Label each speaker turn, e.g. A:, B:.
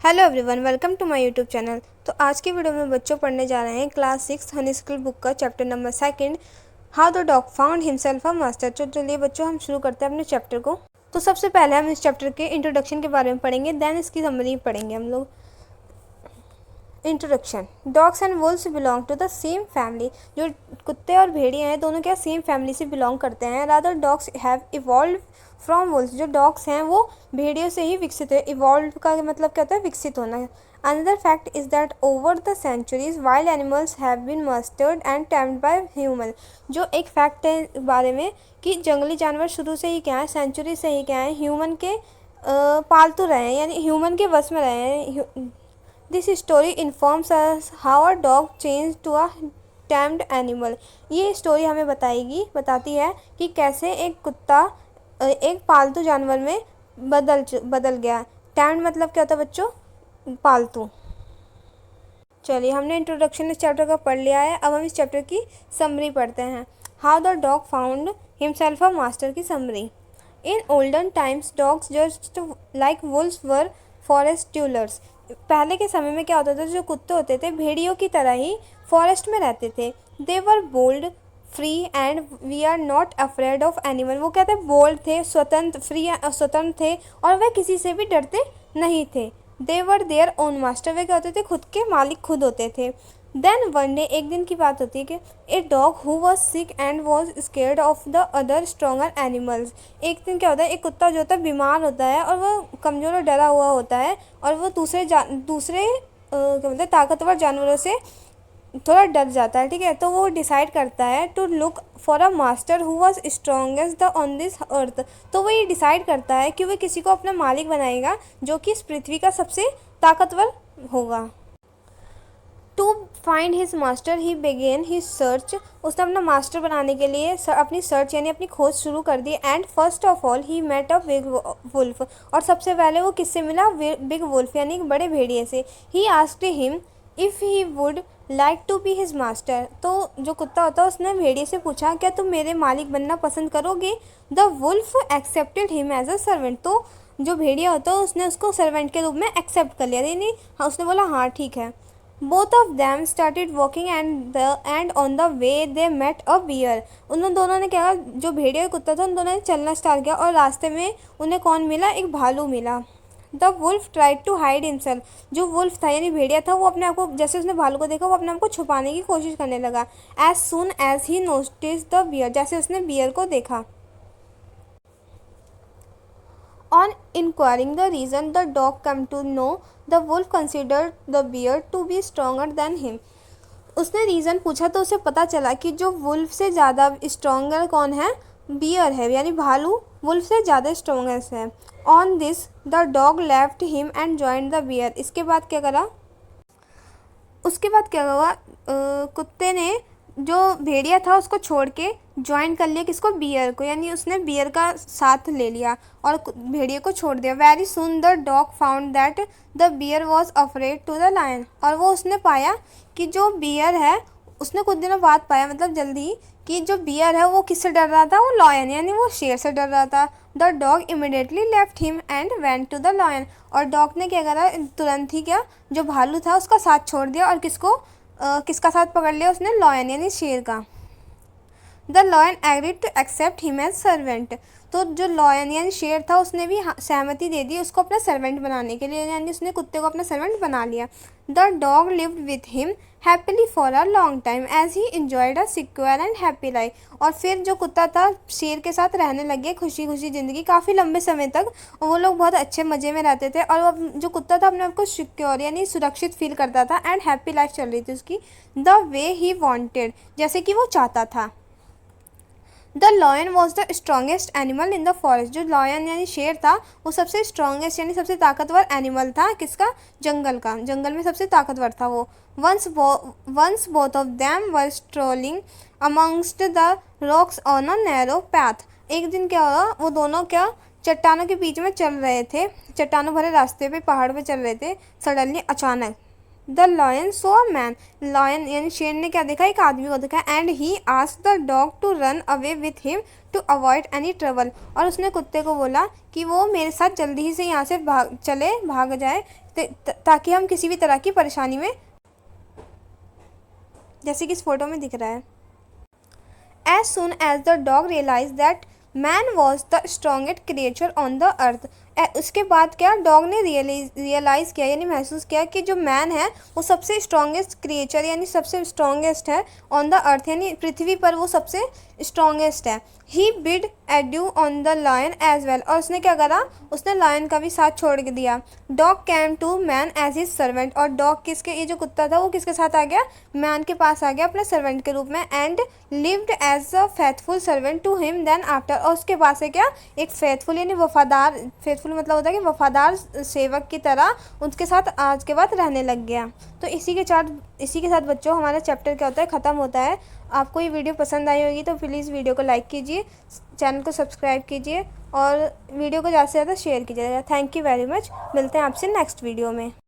A: Hello everyone, welcome to my YouTube channel. तो आज की वीडियो में बच्चों पढ़ने जा रहे हैं क्लास 6 हनी स्कूल बुक का chapter number 2 how the dog found himself a master. तो चलिए बच्चों, हम शुरू करते हैं अपने चैप्टर को। तो सबसे पहले हम इस चैप्टर के इंट्रोडक्शन के बारे में पढ़ेंगे, देन इसकी समरी पढ़ेंगे हम लोग। Introduction. Dogs and wolves belong to the same family. जो कुत्ते और भेड़िए हैं दोनों क्या सेम फैमिली से बिलोंग करते हैं। Rather dogs have evolve from Wolves. जो डॉग्स हैं वो भेड़ियों से ही विकसित है। इवॉल्व का मतलब क्या होता है? विकसित होना। Another fact is that over the centuries wild animals have been mastered and tamed by human. जो एक फैक्ट है बारे में कि जंगली जानवर शुरू से ही क्या है, सेंचुरी से ही क्या है, ह्यूमन के पालतू रहे हैं, यानी ह्यूमन के वश में रहे हैं। This story informs us how a dog change to a tamed animal. ये स्टोरी हमें बताती है कि कैसे एक कुत्ता एक पालतू जानवर में बदल गया। टैम्ड मतलब क्या होता है बच्चों? पालतू। चलिए, हमने इंट्रोडक्शन इस चैप्टर का पढ़ लिया है। अब हम इस चैप्टर की समरी पढ़ते हैं। How the dog found himself a master की summary. In olden times dogs just like wolves were forest dwellers. पहले के समय में क्या होता था? जो कुत्ते होते थे भेड़ियों की तरह ही फॉरेस्ट में रहते थे। They were bold free and we are not afraid of animal. वो कहते हैं बोल्ड थे, स्वतंत्र, फ्री स्वतंत्र थे और वह किसी से भी डरते नहीं थे। They were their own master. वे क्या होते थे? खुद के मालिक खुद होते थे। देन वन डे, एक दिन की बात होती है कि a dog who was sick and was scared of the other stronger animals. एक दिन क्या होता है? एक कुत्ता जो होता है बीमार होता है और वो कमज़ोर और डरा हुआ होता है और वो दूसरे क्या बोलते हैं, ताकतवर जानवरों से थोड़ा डर जाता है। ठीक है, तो वो डिसाइड करता है to look for a master who was strongest the on this earth. तो वो ये डिसाइड करता है कि वो किसी को अपना मालिक बनाएगा जो कि इस पृथ्वी का सबसे ताकतवर होगा। To find his master he begin his search. उसने अपना मास्टर बनाने के लिए अपनी सर्च यानी अपनी खोज शुरू कर दी। And first of all he met a big wolf. और सबसे पहले वो किससे मिला? बिग वुल्फ यानी बड़े भेड़िए से। He asked him if he would like to be his master. तो जो कुत्ता होता है उसने भेड़िए से पूछा, क्या तुम मेरे मालिक बनना पसंद करोगे? The wolf accepted him as a servant. तो जो भेड़िया होता है उसने उसको सर्वेंट के रूप में एक्सेप्ट कर लिया, यानी हाँ, उसने बोला हाँ ठीक है। Both of them started walking and on the way they met a bear. उन दोनों ने क्या, जो भेड़िया और कुत्ता था उन दोनों ने चलना स्टार्ट किया और रास्ते में उन्हें कौन मिला? एक भालू मिला। The wolf tried to hide himself. जो वुल्फ था यानी भेड़िया था वो अपने आप को, जैसे उसने भालू को देखा वो अपने आप को छुपाने की कोशिश करने लगा। As soon as he noticed the bear. जैसे उसने बियर को देखा। On inquiring the reason, the dog came to know the wolf considered the bear to be stronger than him. उसने रीज़न पूछा तो उसे पता चला कि जो वुल्फ से ज़्यादा स्ट्रॉन्गर कौन है? बियर है, यानी भालू वुल्फ से ज़्यादा स्ट्रॉन्गेस्ट है। On this the dog left him and joined the bear. इसके बाद क्या करा? उसके बाद क्या हुआ? कुत्ते ने जो भेड़िया था उसको छोड़ के ज्वाइन कर लिया। किसको? बियर को, यानी उसने बियर का साथ ले लिया और भेड़िए को छोड़ दिया। Very soon the dog found that the bear was afraid to the lion. और वो उसने पाया कि जो बियर है, उसने कुछ दिनों बाद पाया, मतलब जल्दी, कि जो बियर है वो किससे डर रहा था? वो लॉयन, यानी वो शेर से डर रहा था। The dog immediately left him and went to the lion. और डॉग ने क्या करा? तुरंत ही क्या, जो भालू था उसका साथ छोड़ दिया और किसका साथ पकड़ लिया उसने? लॉयन यानी शेर का। The lion agreed to accept him as servant. तो जो लॉयन यानी शेर था उसने भी सहमति दे दी उसको अपना सर्वेंट बनाने के लिए, यानी उसने कुत्ते को अपना सर्वेंट बना लिया। The dog lived with him happily for a long time as he enjoyed a secure and happy life. और फिर जो कुत्ता था शेर के साथ रहने लग गया खुशी खुशी ज़िंदगी काफ़ी लंबे समय तक। और वो लोग बहुत अच्छे मज़े में रहते थे और वो जो कुत्ता था अपने आप को सिक्योर यानी सुरक्षित फील करता था एंड हैप्पी लाइफ चल रही थी उसकी, द वे ही वॉन्टेड, जैसे कि वो चाहता था। The lion was the strongest animal in the forest. जो लॉयन यानी शेर था वो सबसे स्ट्रॉन्गेस्ट यानी सबसे ताकतवर एनिमल था। किसका? जंगल का। जंगल में सबसे ताकतवर था वो। Once both of them were strolling amongst the rocks on a narrow path. एक दिन क्या हुआ? वो दोनों क्या चट्टानों के बीच में चल रहे थे, चट्टानों भरे रास्ते पे, पहाड़ पे चल रहे थे। सडनली, अचानक, the lion saw a man, lion यानी शेर ने क्या देखा, एक आदमी को देखा। And he asked the dog to run away with him to avoid any trouble, और उसने कुत्ते को बोला कि वो मेरे साथ जल्दी ही से यहाँ से भाग जाए, ताकि हम किसी भी तरह की परेशानी में, जैसे कि इस फोटो में दिख रहा है। As soon as the dog realized that man was the strongest creature on the earth, उसके बाद क्या, डॉग ने रियलाइज़ किया यानी महसूस किया कि जो मैन है वो सबसे स्ट्रॉन्गेस्ट क्रिएचर यानी सबसे स्ट्रॉन्गेस्ट है ऑन द अर्थ, यानी पृथ्वी पर वो सबसे स्ट्रॉन्गेस्ट है। He bid adieu on the lion as well, और उसने क्या करा, उसने लायन का भी साथ छोड़ दिया। Dog came to man as his servant, और डॉग किसके, ये जो कुत्ता था वो किसके साथ आ गया, मैन के पास आ गया अपने सर्वेंट के रूप में। And lived as a faithful servant to him then after, और उसके पास है क्या, एक फेथफुल यानी वफादार, फेथफुल मतलब होता है कि वफादार सेवक की तरह उसके साथ आज के बाद रहने लग गया। तो इसी के साथ बच्चों हमारा चैप्टर क्या होता है, ख़त्म होता है। आपको ये वीडियो पसंद आई होगी तो प्लीज़ वीडियो को लाइक कीजिए, चैनल को सब्सक्राइब कीजिए और वीडियो को ज़्यादा से ज़्यादा शेयर कीजिएगा। थैंक यू वेरी मच, मिलते हैं आपसे नेक्स्ट वीडियो में।